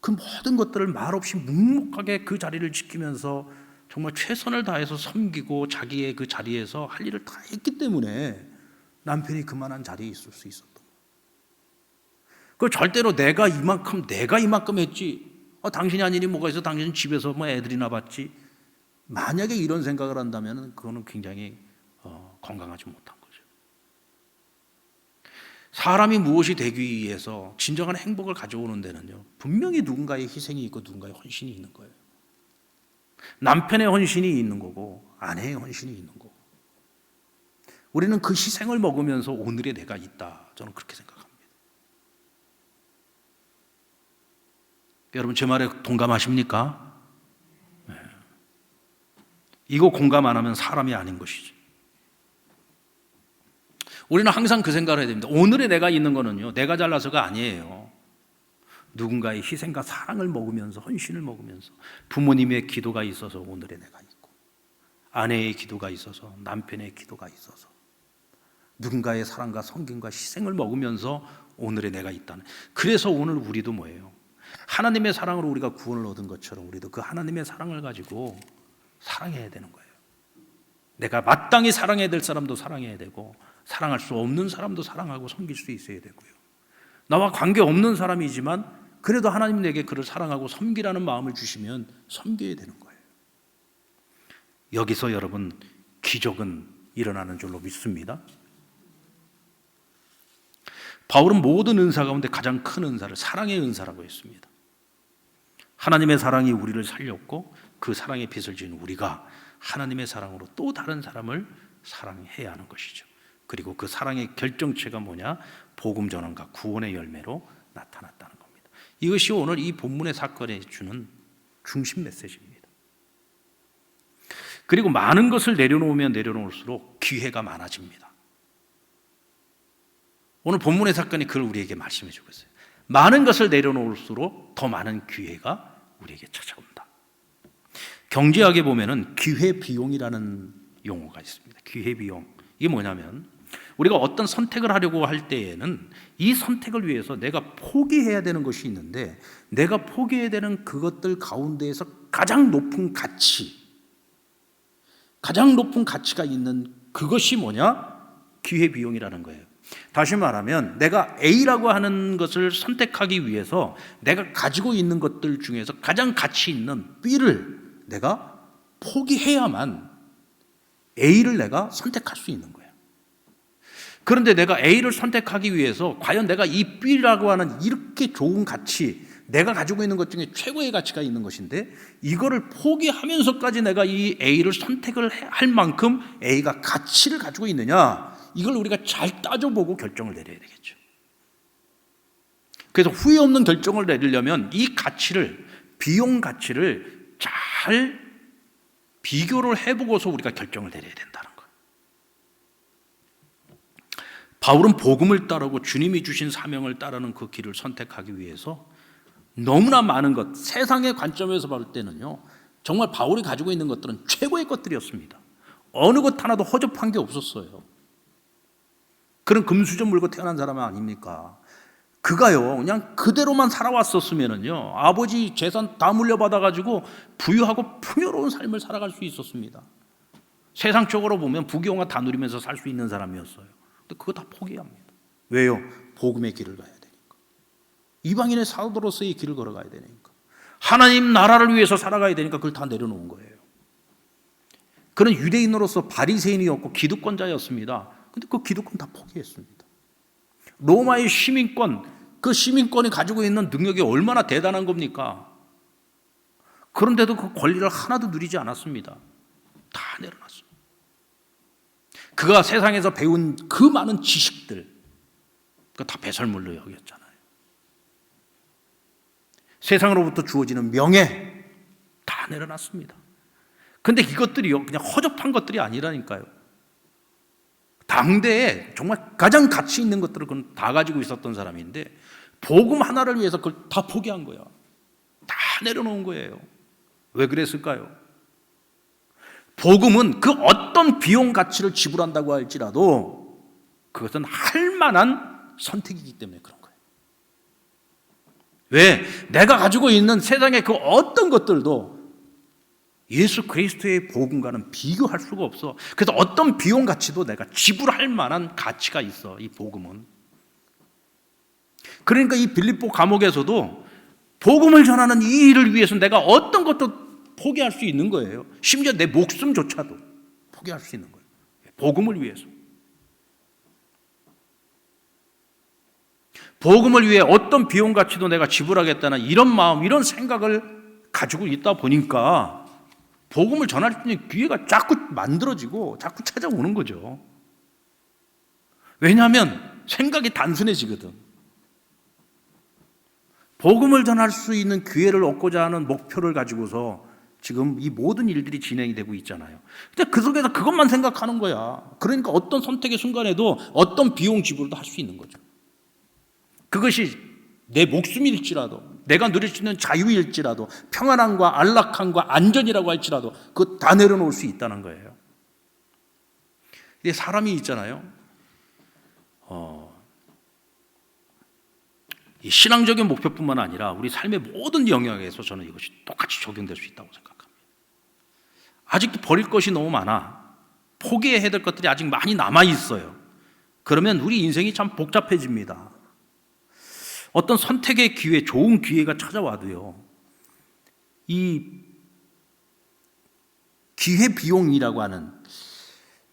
그 모든 것들을 말없이 묵묵하게 그 자리를 지키면서 정말 최선을 다해서 섬기고 자기의 그 자리에서 할 일을 다 했기 때문에 남편이 그만한 자리에 있을 수 있었던 거예요. 그 절대로 내가 이만큼 했지, 당신이 한 일이 뭐가 있어, 당신은 집에서 애들이나 봤지, 만약에 이런 생각을 한다면 그거는 굉장히 건강하지 못한 거죠. 사람이 무엇이 되기 위해서 진정한 행복을 가져오는 데는요, 분명히 누군가의 희생이 있고 누군가의 헌신이 있는 거예요. 남편의 헌신이 있는 거고 아내의 헌신이 있는 거고, 우리는 그 희생을 먹으면서 오늘의 내가 있다, 저는 그렇게 생각합니다. 여러분, 제 말에 동감하십니까? 네. 이거 공감 안 하면 사람이 아닌 것이지. 우리는 항상 그 생각을 해야 됩니다. 오늘의 내가 있는 거는요, 내가 잘나서가 아니에요. 누군가의 희생과 사랑을 먹으면서, 헌신을 먹으면서, 부모님의 기도가 있어서 오늘의 내가 있고, 아내의 기도가 있어서, 남편의 기도가 있어서, 누군가의 사랑과 섬김과 희생을 먹으면서 오늘의 내가 있다는. 그래서 오늘 우리도 뭐예요? 하나님의 사랑으로 우리가 구원을 얻은 것처럼 우리도 그 하나님의 사랑을 가지고 사랑해야 되는 거예요. 내가 마땅히 사랑해야 될 사람도 사랑해야 되고, 사랑할 수 없는 사람도 사랑하고 섬길 수 있어야 되고요. 나와 관계없는 사람이지만 그래도 하나님 내게 그를 사랑하고 섬기라는 마음을 주시면 섬겨야 되는 거예요. 여기서 여러분, 기적은 일어나는 줄로 믿습니다. 바울은 모든 은사 가운데 가장 큰 은사를 사랑의 은사라고 했습니다. 하나님의 사랑이 우리를 살렸고 그 사랑의 빚을 지은 우리가 하나님의 사랑으로 또 다른 사람을 사랑해야 하는 것이죠. 그리고 그 사랑의 결정체가 뭐냐? 복음 전환과 구원의 열매로 나타났다는 겁니다. 이것이 오늘 이 본문의 사건에 주는 중심 메시지입니다. 그리고 많은 것을 내려놓으면 내려놓을수록 기회가 많아집니다. 오늘 본문의 사건이 그걸 우리에게 말씀해 주고 있어요. 많은 것을 내려놓을수록 더 많은 기회가 우리에게 찾아온다. 경제학에 보면은 기회 비용이라는 용어가 있습니다. 기회 비용. 이게 뭐냐면 우리가 어떤 선택을 하려고 할 때에는 이 선택을 위해서 내가 포기해야 되는 것이 있는데 내가 포기해야 되는 그것들 가운데에서 가장 높은 가치가 있는 그것이 뭐냐? 기회 비용이라는 거예요. 다시 말하면 내가 A라고 하는 것을 선택하기 위해서 내가 가지고 있는 것들 중에서 가장 가치 있는 B를 내가 포기해야만 A를 내가 선택할 수 있는 거예요. 그런데 내가 A를 선택하기 위해서 과연 내가 이 B라고 하는 이렇게 좋은 가치, 내가 가지고 있는 것 중에 최고의 가치가 있는 것인데 이거를 포기하면서까지 내가 이 A를 선택을 할 만큼 A가 가치를 가지고 있느냐, 이걸 우리가 잘 따져보고 결정을 내려야 되겠죠. 그래서 후회 없는 결정을 내리려면 이 가치를, 비용 가치를 잘 비교를 해보고서 우리가 결정을 내려야 된다는 거예요. 바울은 복음을 따르고 주님이 주신 사명을 따르는 그 길을 선택하기 위해서 너무나 많은 것, 세상의 관점에서 볼 때는요, 정말 바울이 가지고 있는 것들은 최고의 것들이었습니다. 어느 것 하나도 허접한 게 없었어요. 그런 금수저 물고 태어난 사람은 아닙니까? 그가요, 그냥 그대로만 살아왔었으면은요, 아버지 재산 다 물려받아가지고 부유하고 풍요로운 삶을 살아갈 수 있었습니다. 세상적으로 보면 부귀영화 다 누리면서 살 수 있는 사람이었어요. 근데 그거 다 포기합니다. 왜요? 복음의 길을 가야 되니까. 이방인의 사도로서의 길을 걸어가야 되니까. 하나님 나라를 위해서 살아가야 되니까 그걸 다 내려놓은 거예요. 그는 유대인으로서 바리새인이었고 기득권자였습니다. 근데 그 기득권 다 포기했습니다. 로마의 시민권, 그 시민권이 가지고 있는 능력이 얼마나 대단한 겁니까? 그런데도 그 권리를 하나도 누리지 않았습니다. 다 내려놨습니다. 그가 세상에서 배운 그 많은 지식들, 그거 다 배설물로 여겼잖아요. 세상으로부터 주어지는 명예 다 내려놨습니다. 근데 이것들이요, 그냥 허접한 것들이 아니라니까요. 당대에 정말 가장 가치 있는 것들을 그건 다 가지고 있었던 사람인데 복음 하나를 위해서 그걸 다 포기한 거야. 다 내려놓은 거예요. 왜 그랬을까요? 복음은 그 어떤 비용 가치를 지불한다고 할지라도 그것은 할 만한 선택이기 때문에 그런 거예요. 왜? 내가 가지고 있는 세상의 그 어떤 것들도 예수 그리스도의 복음과는 비교할 수가 없어. 그래서 어떤 비용 가치도 내가 지불할 만한 가치가 있어, 이 복음은. 그러니까 이 빌립보 감옥에서도 복음을 전하는 이 일을 위해서 내가 어떤 것도 포기할 수 있는 거예요. 심지어 내 목숨조차도 포기할 수 있는 거예요. 복음을 위해서. 복음을 위해 어떤 비용 가치도 내가 지불하겠다는 이런 마음, 이런 생각을 가지고 있다 보니까 복음을 전할 수 있는 기회가 자꾸 만들어지고 자꾸 찾아오는 거죠. 왜냐하면 생각이 단순해지거든. 복음을 전할 수 있는 기회를 얻고자 하는 목표를 가지고서 지금 이 모든 일들이 진행이 되고 있잖아요. 근데 그 속에서 그것만 생각하는 거야. 그러니까 어떤 선택의 순간에도 어떤 비용 지불도 할 수 있는 거죠. 그것이 내 목숨일지라도, 내가 누릴 수 있는 자유일지라도, 평안함과 안락함과 안전이라고 할지라도 그거 다 내려놓을 수 있다는 거예요. 근데 사람이 있잖아요. 이 신앙적인 목표뿐만 아니라 우리 삶의 모든 영역에서 저는 이것이 똑같이 적용될 수 있다고 생각합니다. 아직도 버릴 것이 너무 많아. 포기해야 될 것들이 아직 많이 남아 있어요. 그러면 우리 인생이 참 복잡해집니다. 어떤 선택의 기회, 좋은 기회가 찾아와도요, 이 기회 비용이라고 하는,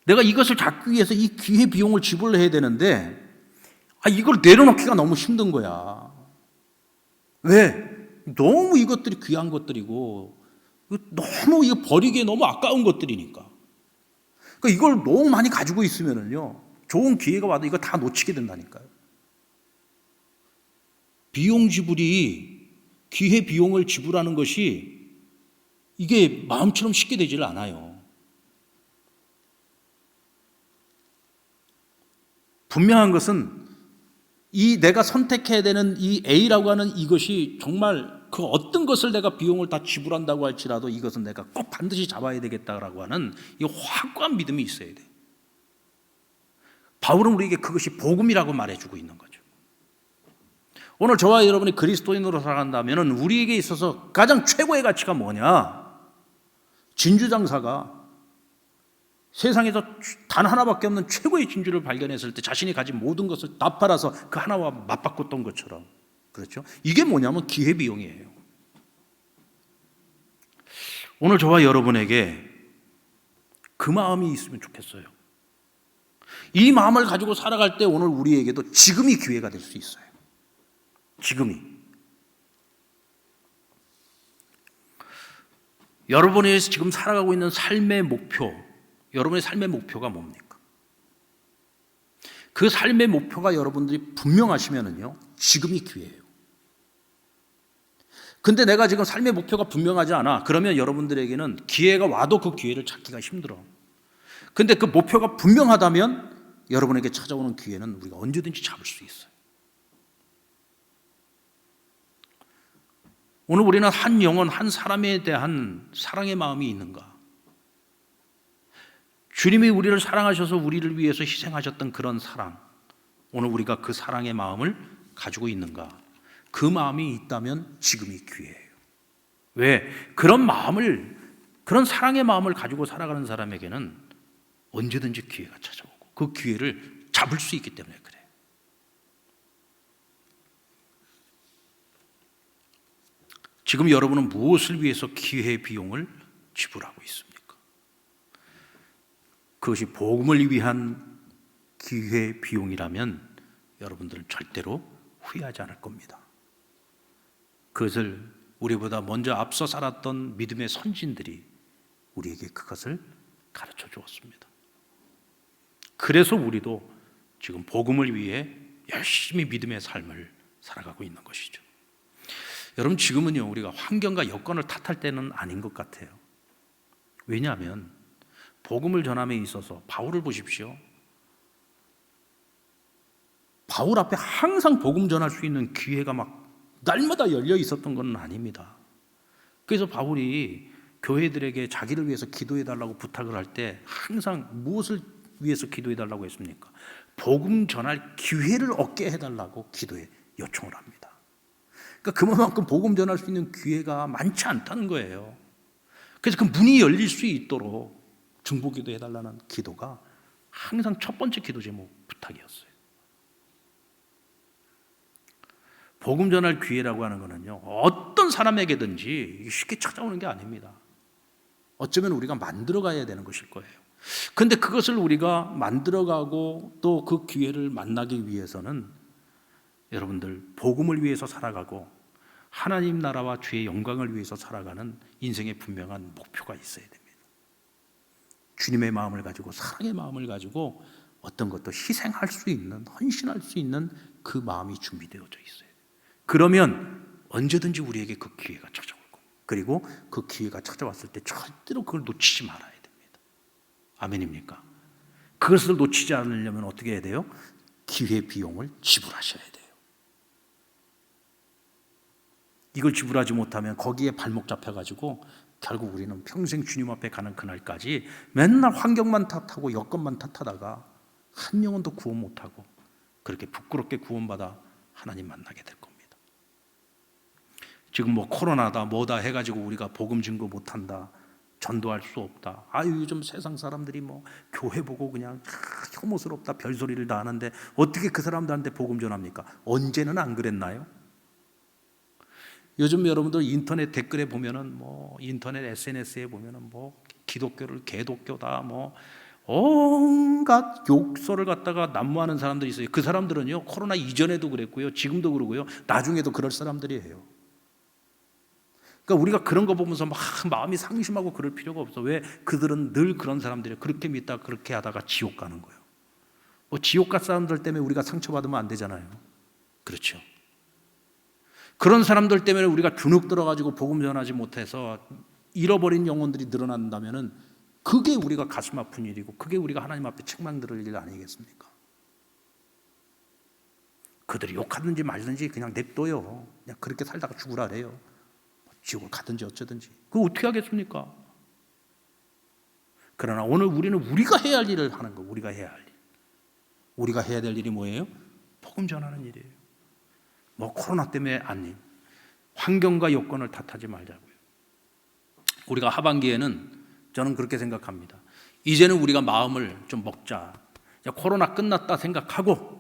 내가 이것을 잡기 위해서 이 기회 비용을 지불해야 되는데 이걸 내려놓기가 너무 힘든 거야. 왜? 너무 이것들이 귀한 것들이고 너무 이거 버리기에 너무 아까운 것들이니까. 그러니까 이걸 너무 많이 가지고 있으면은요, 좋은 기회가 와도 이거 다 놓치게 된다니까요. 비용 지불이, 기회 비용을 지불하는 것이 이게 마음처럼 쉽게 되질 않아요. 분명한 것은 이 내가 선택해야 되는 이 A라고 하는 이것이 정말 그 어떤 것을 내가 비용을 다 지불한다고 할지라도 이것은 내가 꼭 반드시 잡아야 되겠다라고 하는 이 확고한 믿음이 있어야 돼. 바울은 우리에게 그것이 복음이라고 말해주고 있는 거죠. 오늘 저와 여러분이 그리스도인으로 살아간다면 우리에게 있어서 가장 최고의 가치가 뭐냐? 진주장사가 세상에서 단 하나밖에 없는 최고의 진주를 발견했을 때 자신이 가진 모든 것을 다 팔아서 그 하나와 맞바꿨던 것처럼, 그렇죠? 이게 뭐냐면 기회비용이에요. 오늘 저와 여러분에게 그 마음이 있으면 좋겠어요. 이 마음을 가지고 살아갈 때 오늘 우리에게도 지금이 기회가 될 수 있어요. 지금이. 여러분이 지금 살아가고 있는 삶의 목표, 여러분의 삶의 목표가 뭡니까? 그 삶의 목표가 여러분들이 분명하시면은요, 지금이 기회예요. 근데 내가 지금 삶의 목표가 분명하지 않아. 그러면 여러분들에게는 기회가 와도 그 기회를 찾기가 힘들어. 근데 그 목표가 분명하다면 여러분에게 찾아오는 기회는 우리가 언제든지 잡을 수 있어요. 오늘 우리는 한 영혼, 한 사람에 대한 사랑의 마음이 있는가? 주님이 우리를 사랑하셔서 우리를 위해서 희생하셨던 그런 사랑, 오늘 우리가 그 사랑의 마음을 가지고 있는가? 그 마음이 있다면 지금이 기회예요. 왜? 그런 마음을, 그런 사랑의 마음을 가지고 살아가는 사람에게는 언제든지 기회가 찾아오고 그 기회를 잡을 수 있기 때문에 그래요. 지금 여러분은 무엇을 위해서 기회의 비용을 지불하고 있습니까? 그것이 복음을 위한 기회 비용이라면 여러분들은 절대로 후회하지 않을 겁니다. 그것을 우리보다 먼저 앞서 살았던 믿음의 선진들이 우리에게 그것을 가르쳐 주었습니다. 그래서 우리도 지금 복음을 위해 열심히 믿음의 삶을 살아가고 있는 것이죠. 여러분, 지금은요, 우리가 환경과 여건을 탓할 때는 아닌 것 같아요. 왜냐하면 복음을 전함에 있어서 바울을 보십시오. 바울 앞에 항상 복음 전할 수 있는 기회가 막 날마다 열려 있었던 건 아닙니다. 그래서 바울이 교회들에게 자기를 위해서 기도해 달라고 부탁을 할 때 항상 무엇을 위해서 기도해 달라고 했습니까? 복음 전할 기회를 얻게 해달라고 기도에 요청을 합니다. 그러니까 그만큼 복음 전할 수 있는 기회가 많지 않다는 거예요. 그래서 그 문이 열릴 수 있도록 중보기도 해달라는 기도가 항상 첫 번째 기도 제목 부탁이었어요. 복음 전할 기회라고 하는 것은요, 어떤 사람에게든지 쉽게 찾아오는 게 아닙니다. 어쩌면 우리가 만들어가야 되는 것일 거예요. 그런데 그것을 우리가 만들어가고 또 그 기회를 만나기 위해서는 여러분들 복음을 위해서 살아가고 하나님 나라와 주의 영광을 위해서 살아가는 인생의 분명한 목표가 있어야 됩니다. 주님의 마음을 가지고, 사랑의 마음을 가지고 어떤 것도 희생할 수 있는, 헌신할 수 있는 그 마음이 준비되어져 있어요. 그러면 언제든지 우리에게 그 기회가 찾아올 겁니다. 그리고 그 기회가 찾아왔을 때 절대로 그걸 놓치지 말아야 됩니다. 아멘입니까? 그것을 놓치지 않으려면 어떻게 해야 돼요? 기회 비용을 지불하셔야 돼요. 이걸 지불하지 못하면 거기에 발목 잡혀가지고 결국 우리는 평생 주님 앞에 가는 그날까지 맨날 환경만 탓하고 여건만 탓하다가 한 영혼도 구원 못하고 그렇게 부끄럽게 구원받아 하나님 만나게 될 겁니다. 지금 뭐 코로나다 뭐다 해가지고 우리가 복음 증거 못한다, 전도할 수 없다, 아유 요즘 세상 사람들이 뭐 교회 보고 그냥 혐오스럽다 별소리를 다 하는데 어떻게 그 사람들한테 복음 전합니까? 언제는 안 그랬나요? 요즘 여러분들 인터넷 댓글에 보면은 뭐 인터넷 SNS에 보면은 뭐 기독교를 개독교다 뭐 온갖 욕설을 갖다가 난무하는 사람들이 있어요. 그 사람들은요, 코로나 이전에도 그랬고요, 지금도 그러고요, 나중에도 그럴 사람들이에요. 그러니까 우리가 그런 거 보면서 막 마음이 상심하고 그럴 필요가 없어. 왜? 그들은 늘 그런 사람들이 그렇게 믿다 그렇게 하다가 지옥 가는 거예요. 뭐 지옥 갈 사람들 때문에 우리가 상처받으면 안 되잖아요. 그렇죠. 그런 사람들 때문에 우리가 주눅 들어가지고 복음 전하지 못해서 잃어버린 영혼들이 늘어난다면은 그게 우리가 가슴 아픈 일이고 그게 우리가 하나님 앞에 책망 들을 일 아니겠습니까? 그들이 욕하든지 말든지 그냥 냅둬요. 그냥 그렇게 살다가 죽으라래요. 지옥을 가든지 어쩌든지. 그거 어떻게 하겠습니까? 그러나 오늘 우리는 우리가 해야 할 일을 하는 거. 우리가 해야 할 일. 우리가 해야 될 일이 뭐예요? 복음 전하는 일이에요. 뭐 코로나 때문에 아니, 환경과 여건을 탓하지 말자고요. 우리가 하반기에는 저는 그렇게 생각합니다. 이제는 우리가 마음을 좀 먹자. 코로나 끝났다 생각하고,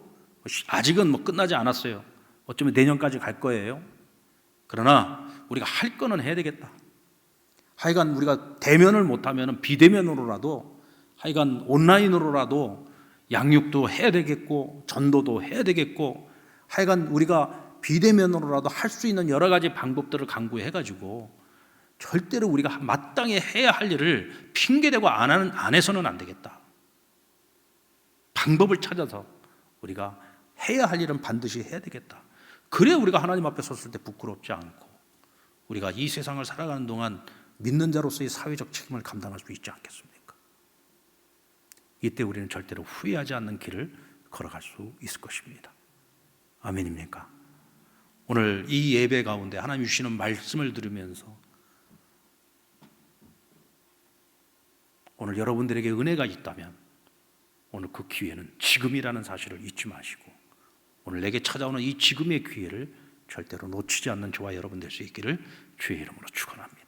아직은 뭐 끝나지 않았어요. 어쩌면 내년까지 갈 거예요. 그러나 우리가 할 거는 해야 되겠다. 하여간 우리가 대면을 못하면 비대면으로라도, 하여간 온라인으로라도 양육도 해야 되겠고 전도도 해야 되겠고, 하여간 우리가 비대면으로라도 할 수 있는 여러 가지 방법들을 강구해가지고 절대로 우리가 마땅히 해야 할 일을 핑계대고 안 해서는 안 되겠다. 방법을 찾아서 우리가 해야 할 일은 반드시 해야 되겠다. 그래야 우리가 하나님 앞에 섰을 때 부끄럽지 않고 우리가 이 세상을 살아가는 동안 믿는 자로서의 사회적 책임을 감당할 수 있지 않겠습니까? 이때 우리는 절대로 후회하지 않는 길을 걸어갈 수 있을 것입니다. 아멘입니까? 오늘 이 예배 가운데 하나님 주시는 말씀을 들으면서 오늘 여러분들에게 은혜가 있다면 오늘 그 기회는 지금이라는 사실을 잊지 마시고 오늘 내게 찾아오는 이 지금의 기회를 절대로 놓치지 않는 저와 여러분 될 수 있기를 주의 이름으로 축원합니다.